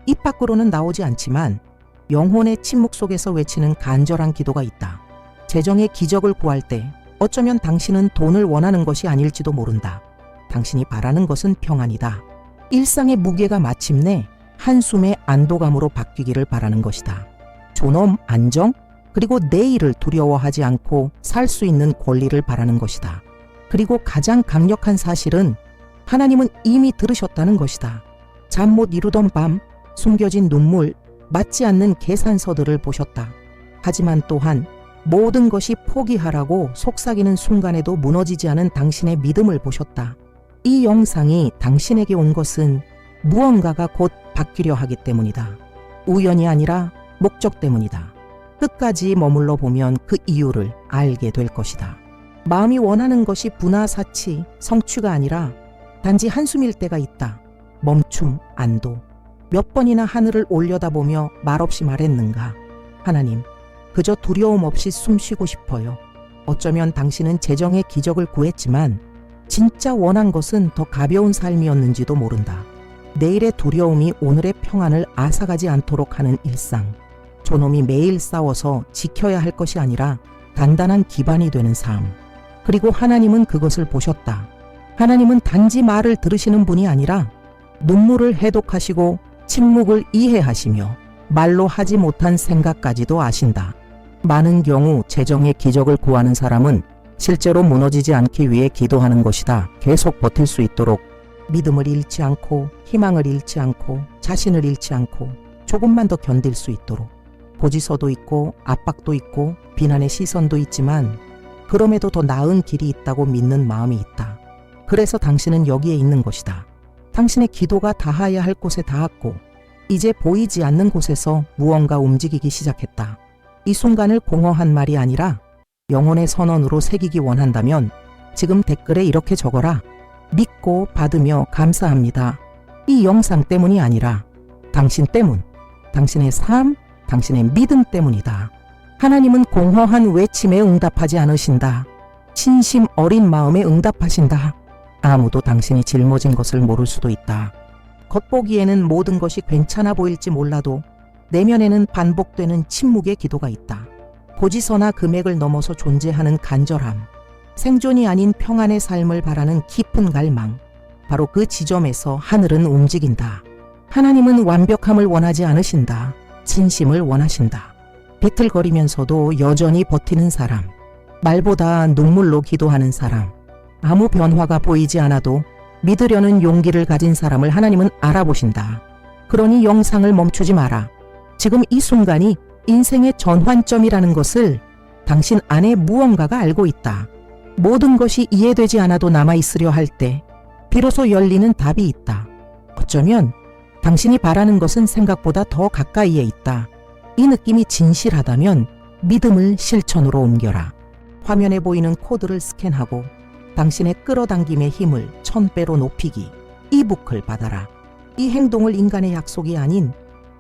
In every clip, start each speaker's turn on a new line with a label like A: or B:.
A: 입 밖으로는 나오지 않지만 영혼의 침묵 속에서 외치는 간절한 기도가 있다. 재정의 기적을 구할 때 어쩌면 당신은 돈을 원하는 것이 아닐지도 모른다. 당신이 바라는 것은 평안이다. 일상의 무게가 마침내 한숨의 안도감으로 바뀌기를 바라는 것이다. 존엄, 안정, 그리고 내일을 두려워하지 않고 살 수 있는 권리를 바라는 것이다. 그리고 가장 강력한 사실은 하나님은 이미 들으셨다는 것이다. 잠 못 이루던 밤, 숨겨진 눈물, 맞지 않는 계산서들을 보셨다. 하지만 또한 모든 것이 포기하라고 속삭이는 순간에도 무너지지 않은 당신의 믿음을 보셨다. 이 영상이 당신에게 온 것은 무언가가 곧 바뀌려 하기 때문이다. 우연이 아니라 목적 때문이다. 끝까지 머물러 보면 그 이유를 알게 될 것이다. 마음이 원하는 것이 분하사치, 성취가 아니라 단지 한숨일 때가 있다. 멈춤, 안도. 몇 번이나 하늘을 올려다보며 말없이 말했는가. 하나님, 그저 두려움 없이 숨 쉬고 싶어요. 어쩌면 당신은 재정의 기적을 구했지만 진짜 원한 것은 더 가벼운 삶이었는지도 모른다. 내일의 두려움이 오늘의 평안을 앗아가지 않도록 하는 일상. 존엄이 매일 싸워서 지켜야 할 것이 아니라 단단한 기반이 되는 삶. 그리고 하나님은 그것을 보셨다. 하나님은 단지 말을 들으시는 분이 아니라 눈물을 해독하시고 침묵을 이해하시며 말로 하지 못한 생각까지도 아신다. 많은 경우 재정의 기적을 구하는 사람은 실제로 무너지지 않기 위해 기도하는 것이다. 계속 버틸 수 있도록 믿음을 잃지 않고 희망을 잃지 않고 자신을 잃지 않고 조금만 더 견딜 수 있도록. 고지서도 있고 압박도 있고 비난의 시선도 있지만 그럼에도 더 나은 길이 있다고 믿는 마음이 있다. 그래서 당신은 여기에 있는 것이다. 당신의 기도가 닿아야 할 곳에 닿았고 이제 보이지 않는 곳에서 무언가 움직이기 시작했다. 이 순간을 공허한 말이 아니라 영혼의 선언으로 새기기 원한다면 지금 댓글에 이렇게 적어라. 믿고 받으며 감사합니다. 이 영상 때문이 아니라 당신 때문, 당신의 삶, 당신의 믿음 때문이다. 하나님은 공허한 외침에 응답하지 않으신다. 진심 어린 마음에 응답하신다. 아무도 당신이 짊어진 것을 모를 수도 있다. 겉보기에는 모든 것이 괜찮아 보일지 몰라도 내면에는 반복되는 침묵의 기도가 있다. 고지서나 금액을 넘어서 존재하는 간절함, 생존이 아닌 평안의 삶을 바라는 깊은 갈망. 바로 그 지점에서 하늘은 움직인다. 하나님은 완벽함을 원하지 않으신다. 진심을 원하신다. 비틀거리면서도 여전히 버티는 사람, 말보다 눈물로 기도하는 사람, 아무 변화가 보이지 않아도 믿으려는 용기를 가진 사람을 하나님은 알아보신다. 그러니 영상을 멈추지 마라. 지금 이 순간이 인생의 전환점이라는 것을 당신 안에 무언가가 알고 있다. 모든 것이 이해되지 않아도 남아있으려 할 때 비로소 열리는 답이 있다. 어쩌면 당신이 바라는 것은 생각보다 더 가까이에 있다. 이 느낌이 진실하다면 믿음을 실천으로 옮겨라. 화면에 보이는 코드를 스캔하고 당신의 끌어당김의 힘을 1000배로 높이기. 이북을 받아라. 이 행동을 인간의 약속이 아닌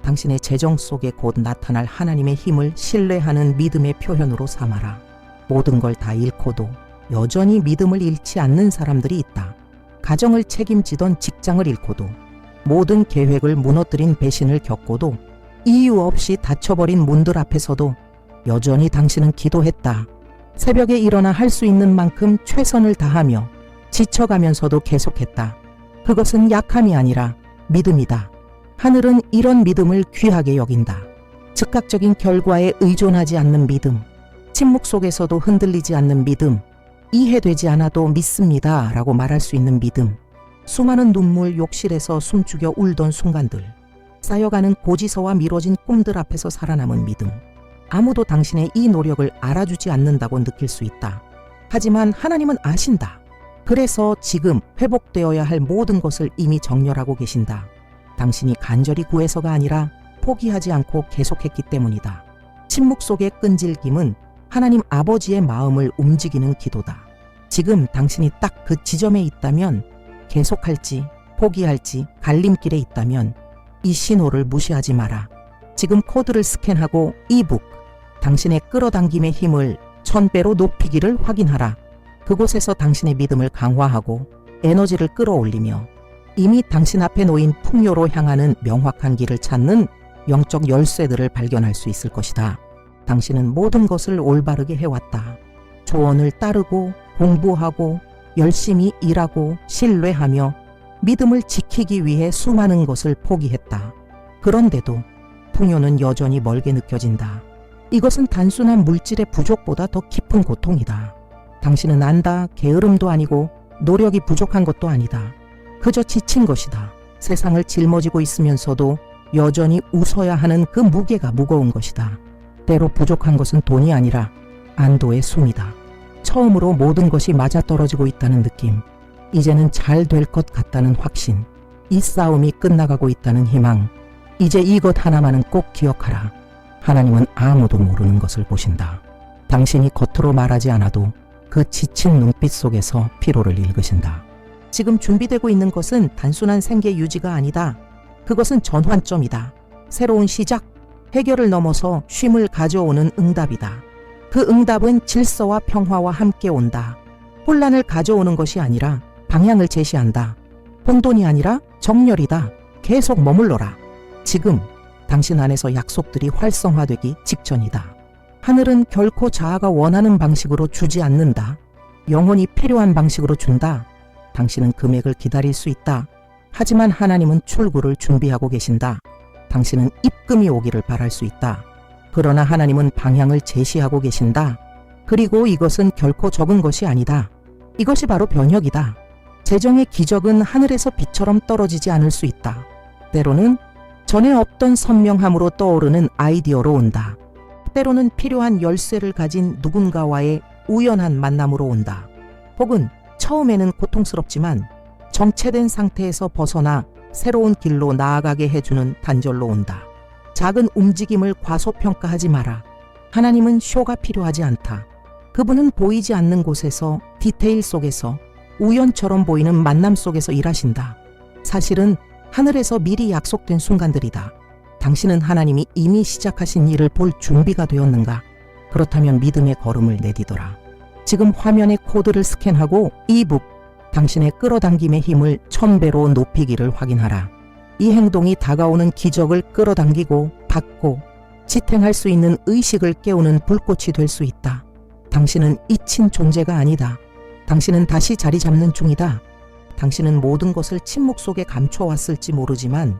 A: 당신의 재정 속에 곧 나타날 하나님의 힘을 신뢰하는 믿음의 표현으로 삼아라. 모든 걸 다 잃고도 여전히 믿음을 잃지 않는 사람들이 있다. 가정을 책임지던 직장을 잃고도 모든 계획을 무너뜨린 배신을 겪고도 이유 없이 닫혀버린 문들 앞에서도 여전히 당신은 기도했다. 새벽에 일어나 할 수 있는 만큼 최선을 다하며 지쳐가면서도 계속했다. 그것은 약함이 아니라 믿음이다. 하늘은 이런 믿음을 귀하게 여긴다. 즉각적인 결과에 의존하지 않는 믿음, 침묵 속에서도 흔들리지 않는 믿음, 이해되지 않아도 믿습니다 라고 말할 수 있는 믿음, 수많은 눈물 욕실에서 숨죽여 울던 순간들, 쌓여가는 고지서와 미뤄진 꿈들 앞에서 살아남은 믿음. 아무도 당신의 이 노력을 알아주지 않는다고 느낄 수 있다. 하지만 하나님은 아신다. 그래서 지금 회복되어야 할 모든 것을 이미 정렬하고 계신다. 당신이 간절히 구해서가 아니라 포기하지 않고 계속했기 때문이다. 침묵 속의 끈질김은 하나님 아버지의 마음을 움직이는 기도다. 지금 당신이 딱 그 지점에 있다면, 계속할지 포기할지 갈림길에 있다면 이 신호를 무시하지 마라. 지금 코드를 스캔하고 이북, 당신의 끌어당김의 힘을 1000배로 높이기를 확인하라. 그곳에서 당신의 믿음을 강화하고 에너지를 끌어올리며 이미 당신 앞에 놓인 풍요로 향하는 명확한 길을 찾는 영적 열쇠들을 발견할 수 있을 것이다. 당신은 모든 것을 올바르게 해왔다. 조언을 따르고 공부하고 열심히 일하고 신뢰하며 믿음을 지키기 위해 수많은 것을 포기했다. 그런데도 풍요는 여전히 멀게 느껴진다. 이것은 단순한 물질의 부족보다 더 깊은 고통이다. 당신은 안다. 게으름도 아니고 노력이 부족한 것도 아니다. 그저 지친 것이다. 세상을 짊어지고 있으면서도 여전히 웃어야 하는 그 무게가 무거운 것이다. 때로 부족한 것은 돈이 아니라 안도의 숨이다. 처음으로 모든 것이 맞아떨어지고 있다는 느낌, 이제는 잘 될 것 같다는 확신, 이 싸움이 끝나가고 있다는 희망. 이제 이것 하나만은 꼭 기억하라. 하나님은 아무도 모르는 것을 보신다. 당신이 겉으로 말하지 않아도 그 지친 눈빛 속에서 피로를 읽으신다. 지금 준비되고 있는 것은 단순한 생계 유지가 아니다. 그것은 전환점이다. 새로운 시작, 해결을 넘어서 쉼을 가져오는 응답이다. 그 응답은 질서와 평화와 함께 온다. 혼란을 가져오는 것이 아니라 방향을 제시한다. 혼돈이 아니라 정렬이다. 계속 머물러라. 지금 당신 안에서 약속들이 활성화되기 직전이다. 하늘은 결코 자아가 원하는 방식으로 주지 않는다. 영혼이 필요한 방식으로 준다. 당신은 금액을 기다릴 수 있다. 하지만 하나님은 출구를 준비하고 계신다. 당신은 입금이 오기를 바랄 수 있다. 그러나 하나님은 방향을 제시하고 계신다. 그리고 이것은 결코 적은 것이 아니다. 이것이 바로 변혁이다. 재정의 기적은 하늘에서 비처럼 떨어지지 않을 수 있다. 때로는 전에 없던 선명함으로 떠오르는 아이디어로 온다. 때로는 필요한 열쇠를 가진 누군가와의 우연한 만남으로 온다. 혹은 처음에는 고통스럽지만 정체된 상태에서 벗어나 새로운 길로 나아가게 해주는 단절로 온다. 작은 움직임을 과소평가하지 마라. 하나님은 쇼가 필요하지 않다. 그분은 보이지 않는 곳에서, 디테일 속에서, 우연처럼 보이는 만남 속에서 일하신다. 사실은 하늘에서 미리 약속된 순간들이다. 당신은 하나님이 이미 시작하신 일을 볼 준비가 되었는가? 그렇다면 믿음의 걸음을 내디뎌라. 지금 화면의 코드를 스캔하고 이북, 당신의 끌어당김의 힘을 1000배로 높이기를 확인하라. 이 행동이 다가오는 기적을 끌어당기고 받고 지탱할 수 있는 의식을 깨우는 불꽃이 될 수 있다. 당신은 잊힌 존재가 아니다. 당신은 다시 자리 잡는 중이다. 당신은 모든 것을 침묵 속에 감춰왔을지 모르지만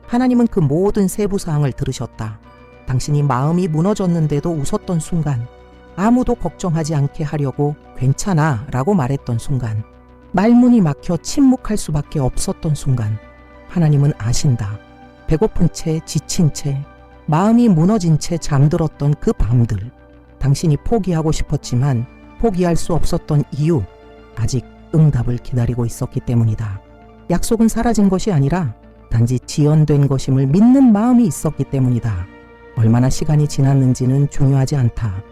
A: 하나님은 그 모든 세부사항을 들으셨다. 당신이 마음이 무너졌는데도 웃었던 순간, 아무도 걱정하지 않게 하려고 괜찮아 라고 말했던 순간, 말문이 막혀 침묵할 수밖에 없었던 순간, 하나님은 아신다. 배고픈 채, 지친 채, 마음이 무너진 채 잠들었던 그 밤들, 당신이 포기하고 싶었지만 포기할 수 없었던 이유, 아직 응답을 기다리고 있었기 때문이다. 약속은 사라진 것이 아니라 단지 지연된 것임을 믿는 마음이 있었기 때문이다. 얼마나 시간이 지났는지는 중요하지 않다.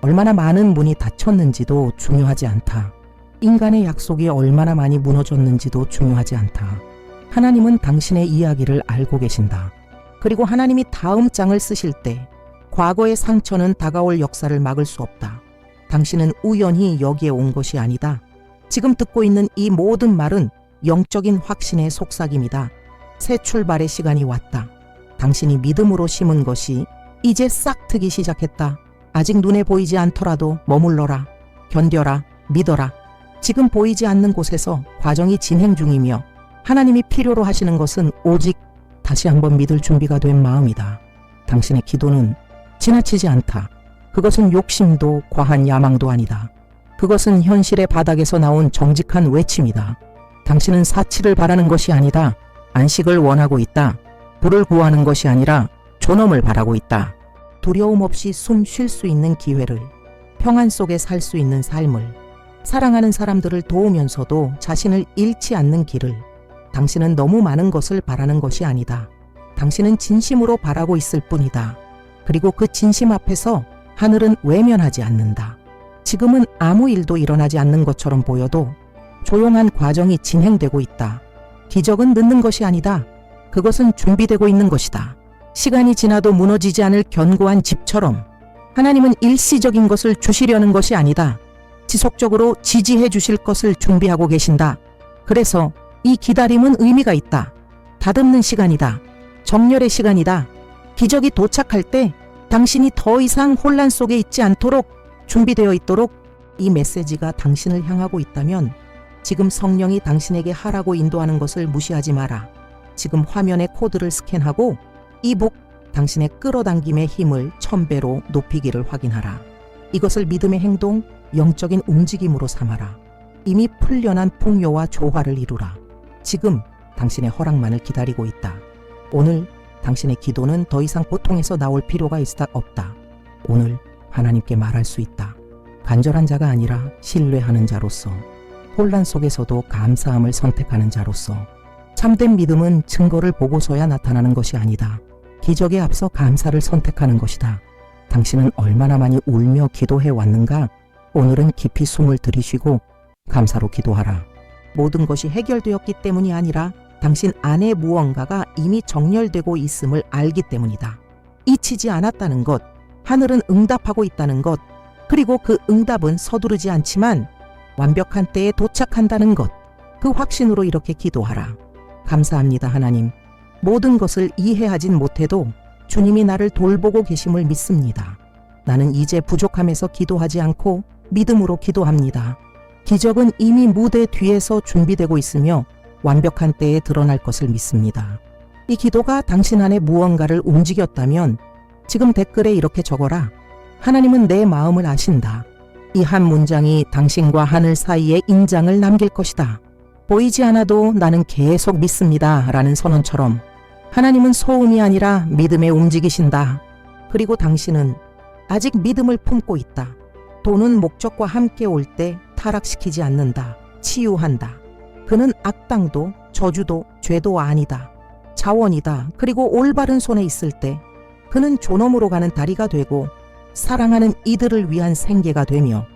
A: 얼마나 많은 문이 닫혔는지도 중요하지 않다. 인간의 약속이 얼마나 많이 무너졌는지도 중요하지 않다. 하나님은 당신의 이야기를 알고 계신다. 그리고 하나님이 다음 장을 쓰실 때 과거의 상처는 다가올 역사를 막을 수 없다. 당신은 우연히 여기에 온 것이 아니다. 지금 듣고 있는 이 모든 말은 영적인 확신의 속삭임이다. 새 출발의 시간이 왔다. 당신이 믿음으로 심은 것이 이제 싹 트기 시작했다. 아직 눈에 보이지 않더라도 머물러라. 견뎌라. 믿어라. 지금 보이지 않는 곳에서 과정이 진행 중이며 하나님이 필요로 하시는 것은 오직 다시 한번 믿을 준비가 된 마음이다. 당신의 기도는 지나치지 않다. 그것은 욕심도 과한 야망도 아니다. 그것은 현실의 바닥에서 나온 정직한 외침이다. 당신은 사치를 바라는 것이 아니다. 안식을 원하고 있다. 부를 구하는 것이 아니라 존엄을 바라고 있다. 두려움 없이 숨 쉴 수 있는 기회를, 평안 속에 살 수 있는 삶을, 사랑하는 사람들을 도우면서도 자신을 잃지 않는 길을. 당신은 너무 많은 것을 바라는 것이 아니다. 당신은 진심으로 바라고 있을 뿐이다. 그리고 그 진심 앞에서 하늘은 외면하지 않는다. 지금은 아무 일도 일어나지 않는 것처럼 보여도 조용한 과정이 진행되고 있다. 기적은 늦는 것이 아니다. 그것은 준비되고 있는 것이다. 시간이 지나도 무너지지 않을 견고한 집처럼 하나님은 일시적인 것을 주시려는 것이 아니다. 지속적으로 지지해 주실 것을 준비하고 계신다. 그래서 이 기다림은 의미가 있다. 다듬는 시간이다. 정렬의 시간이다. 기적이 도착할 때 당신이 더 이상 혼란 속에 있지 않도록 준비되어 있도록 이 메시지가 당신을 향하고 있다면 지금 성령이 당신에게 하라고 인도하는 것을 무시하지 마라. 지금 화면의 코드를 스캔하고 이 복, 당신의 끌어당김의 힘을 1000배로 높이기를 확인하라. 이것을 믿음의 행동, 영적인 움직임으로 삼아라. 이미 풀려난 풍요와 조화를 이루라. 지금 당신의 허락만을 기다리고 있다. 오늘 당신의 기도는 더 이상 고통에서 나올 필요가 없다. 오늘 하나님께 말할 수 있다. 간절한 자가 아니라 신뢰하는 자로서, 혼란 속에서도 감사함을 선택하는 자로서. 참된 믿음은 증거를 보고서야 나타나는 것이 아니다. 기적에 앞서 감사를 선택하는 것이다. 당신은 얼마나 많이 울며 기도해 왔는가? 오늘은 깊이 숨을 들이쉬고 감사로 기도하라. 모든 것이 해결되었기 때문이 아니라 당신 안에 무언가가 이미 정렬되고 있음을 알기 때문이다. 잊히지 않았다는 것, 하늘은 응답하고 있다는 것, 그리고 그 응답은 서두르지 않지만 완벽한 때에 도착한다는 것, 그 확신으로 이렇게 기도하라. 감사합니다, 하나님. 모든 것을 이해하진 못해도 주님이 나를 돌보고 계심을 믿습니다. 나는 이제 부족함에서 기도하지 않고 믿음으로 기도합니다. 기적은 이미 무대 뒤에서 준비되고 있으며 완벽한 때에 드러날 것을 믿습니다. 이 기도가 당신 안에 무언가를 움직였다면 지금 댓글에 이렇게 적어라. 하나님은 내 마음을 아신다. 이 한 문장이 당신과 하늘 사이에 인장을 남길 것이다. 보이지 않아도 나는 계속 믿습니다. 라는 선언처럼 하나님은 소음이 아니라 믿음에 움직이신다. 그리고 당신은 아직 믿음을 품고 있다. 돈은 목적과 함께 올 때 타락시키지 않는다. 치유한다. 그는 악당도 저주도 죄도 아니다. 자원이다. 그리고 올바른 손에 있을 때 그는 존엄으로 가는 다리가 되고 사랑하는 이들을 위한 생계가 되며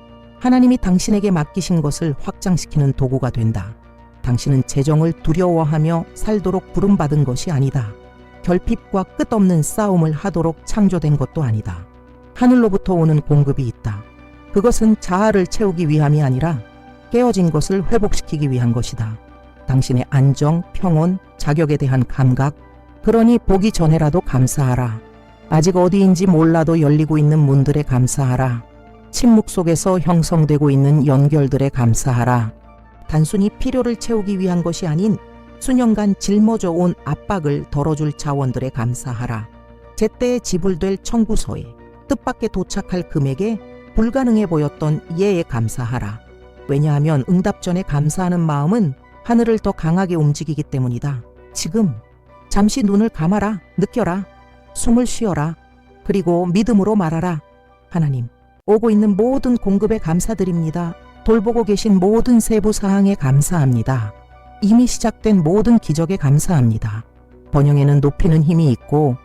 A: 하나님이 당신에게 맡기신 것을 확장시키는 도구가 된다. 당신은 재정을 두려워하며 살도록 부름받은 것이 아니다. 결핍과 끝없는 싸움을 하도록 창조된 것도 아니다. 하늘로부터 오는 공급이 있다. 그것은 자아를 채우기 위함이 아니라 깨어진 것을 회복시키기 위한 것이다. 당신의 안정, 평온, 자격에 대한 감각, 그러니 보기 전에라도 감사하라. 아직 어디인지 몰라도 열리고 있는 문들에 감사하라. 침묵 속에서 형성되고 있는 연결들에 감사하라. 단순히 필요를 채우기 위한 것이 아닌 수년간 짊어져 온 압박을 덜어줄 자원들에 감사하라. 제때에 지불될 청구서에 뜻밖의 도착할 금액에 불가능해 보였던 예에 감사하라. 왜냐하면 응답 전에 감사하는 마음은 하늘을 더 강하게 움직이기 때문이다. 지금 잠시 눈을 감아라. 느껴라. 숨을 쉬어라. 그리고 믿음으로 말하라. 하나님, 오고 있는 모든 공급에 감사드립니다. 돌보고 계신 모든 세부 사항에 감사합니다. 이미 시작된 모든 기적에 감사합니다. 번영에는 높이는 힘이 있고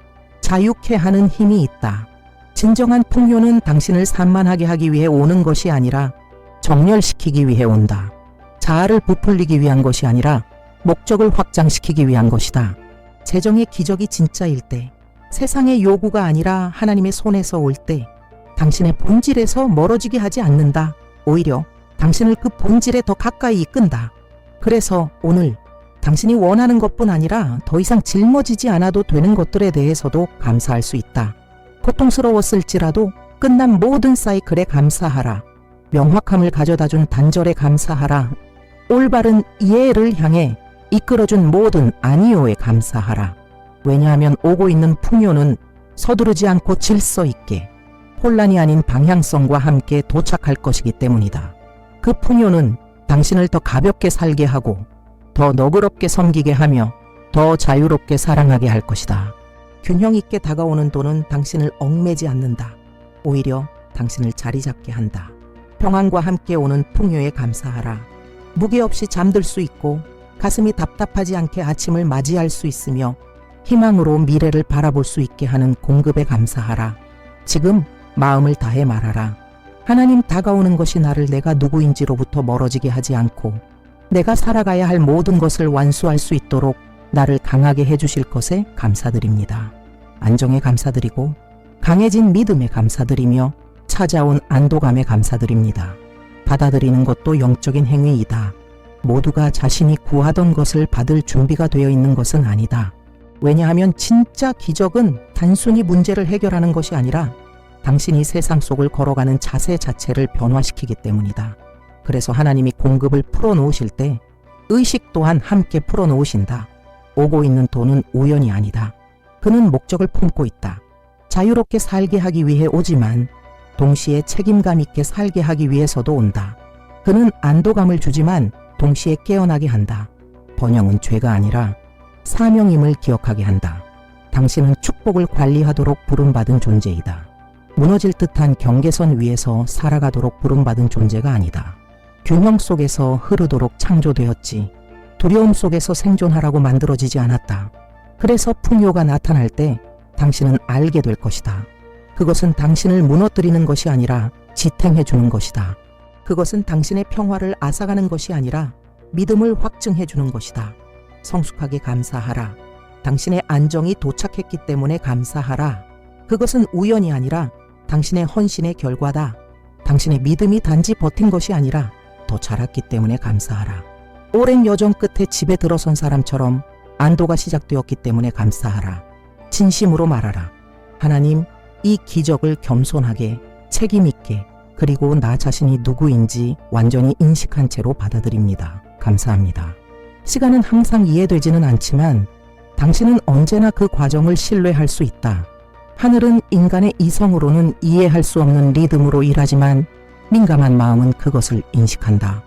A: 자유케 하는 힘이 있다. 진정한 풍요는 당신을 산만하게 하기 위해 오는 것이 아니라 정렬시키기 위해 온다. 자아를 부풀리기 위한 것이 아니라 목적을 확장시키기 위한 것이다. 재정의 기적이 진짜일 때, 세상의 요구가 아니라 하나님의 손에서 올 때 당신의 본질에서 멀어지게 하지 않는다. 오히려 당신을 그 본질에 더 가까이 이끈다. 그래서 오늘 당신이 원하는 것뿐 아니라 더 이상 짊어지지 않아도 되는 것들에 대해서도 감사할 수 있다. 고통스러웠을지라도 끝난 모든 사이클에 감사하라. 명확함을 가져다준 단절에 감사하라. 올바른 이해를 향해 이끌어준 모든 아니오에 감사하라. 왜냐하면 오고 있는 풍요는 서두르지 않고 질서 있게 혼란이 아닌 방향성과 함께 도착할 것이기 때문이다. 그 풍요는 당신을 더 가볍게 살게 하고 더 너그럽게 섬기게 하며 더 자유롭게 사랑하게 할 것이다. 균형 있게 다가오는 돈은 당신을 얽매지 않는다. 오히려 당신을 자리 잡게 한다. 평안과 함께 오는 풍요에 감사하라. 무게 없이 잠들 수 있고 가슴이 답답하지 않게 아침을 맞이할 수 있으며 희망으로 미래를 바라볼 수 있게 하는 공급에 감사하라. 지금 마음을 다해 말하라. 하나님, 다가오는 것이 나를 내가 누구인지로부터 멀어지게 하지 않고 내가 살아가야 할 모든 것을 완수할 수 있도록 나를 강하게 해주실 것에 감사드립니다. 안정에 감사드리고 강해진 믿음에 감사드리며 찾아온 안도감에 감사드립니다. 받아들이는 것도 영적인 행위이다. 모두가 자신이 구하던 것을 받을 준비가 되어 있는 것은 아니다. 왜냐하면 진짜 기적은 단순히 문제를 해결하는 것이 아니라 당신이 세상 속을 걸어가는 자세 자체를 변화시키기 때문이다. 그래서 하나님이 공급을 풀어놓으실 때 의식 또한 함께 풀어놓으신다. 오고 있는 돈은 우연이 아니다. 그는 목적을 품고 있다. 자유롭게 살게 하기 위해 오지만 동시에 책임감 있게 살게 하기 위해서도 온다. 그는 안도감을 주지만 동시에 깨어나게 한다. 번영은 죄가 아니라 사명임을 기억하게 한다. 당신은 축복을 관리하도록 부름받은 존재이다. 무너질 듯한 경계선 위에서 살아가도록 부름받은 존재가 아니다. 균형 속에서 흐르도록 창조되었지. 두려움 속에서 생존하라고 만들어지지 않았다. 그래서 풍요가 나타날 때 당신은 알게 될 것이다. 그것은 당신을 무너뜨리는 것이 아니라 지탱해 주는 것이다. 그것은 당신의 평화를 앗아가는 것이 아니라 믿음을 확증해 주는 것이다. 성숙하게 감사하라. 당신의 안정이 도착했기 때문에 감사하라. 그것은 우연이 아니라 당신의 헌신의 결과다. 당신의 믿음이 단지 버틴 것이 아니라 더 자랐기 때문에 감사하라. 오랜 여정 끝에 집에 들어선 사람처럼 안도가 시작되었기 때문에 감사하라. 진심으로 말하라. 하나님, 이 기적을 겸손하게, 책임있게, 그리고 나 자신이 누구인지 완전히 인식한 채로 받아들입니다. 감사합니다. 시간은 항상 이해되지는 않지만 당신은 언제나 그 과정을 신뢰할 수 있다. 하늘은 인간의 이성으로는 이해할 수 없는 리듬으로 일하지만 민감한 마음은 그것을 인식한다.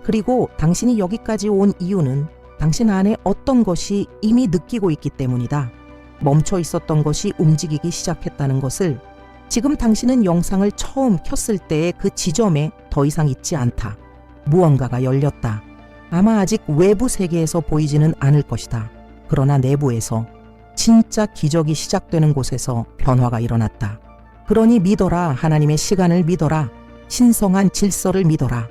A: 그리고 당신이 여기까지 온 이유는 당신 안에 어떤 것이 이미 느끼고 있기 때문이다. 멈춰 있었던 것이 움직이기 시작했다는 것을 지금 당신은 영상을 처음 켰을 때의 그 지점에 더 이상 있지 않다. 무언가가 열렸다. 아마 아직 외부 세계에서 보이지는 않을 것이다. 그러나 내부에서 진짜 기적이 시작되는 곳에서 변화가 일어났다. 그러니 믿어라. 하나님의 시간을 믿어라. 신성한 질서를 믿어라.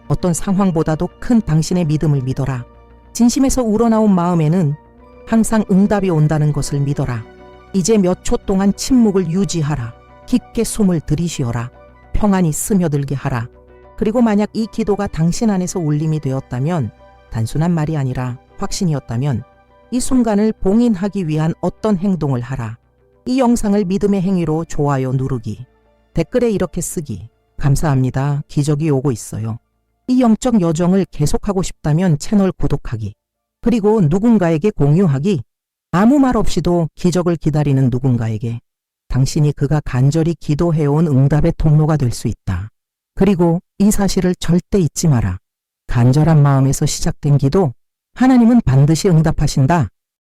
A: 어떤 상황보다도 큰 당신의 믿음을 믿어라. 진심에서 우러나온 마음에는 항상 응답이 온다는 것을 믿어라. 이제 몇 초 동안 침묵을 유지하라. 깊게 숨을 들이쉬어라. 평안이 스며들게 하라. 그리고 만약 이 기도가 당신 안에서 울림이 되었다면, 단순한 말이 아니라 확신이었다면 이 순간을 봉인하기 위한 어떤 행동을 하라. 이 영상을 믿음의 행위로 좋아요 누르기, 댓글에 이렇게 쓰기. 감사합니다. 기적이 오고 있어요. 이 영적 여정을 계속하고 싶다면 채널 구독하기. 그리고 누군가에게 공유하기. 아무 말 없이도 기적을 기다리는 누군가에게 당신이 그가 간절히 기도해온 응답의 통로가 될 수 있다. 그리고 이 사실을 절대 잊지 마라. 간절한 마음에서 시작된 기도, 하나님은 반드시 응답하신다.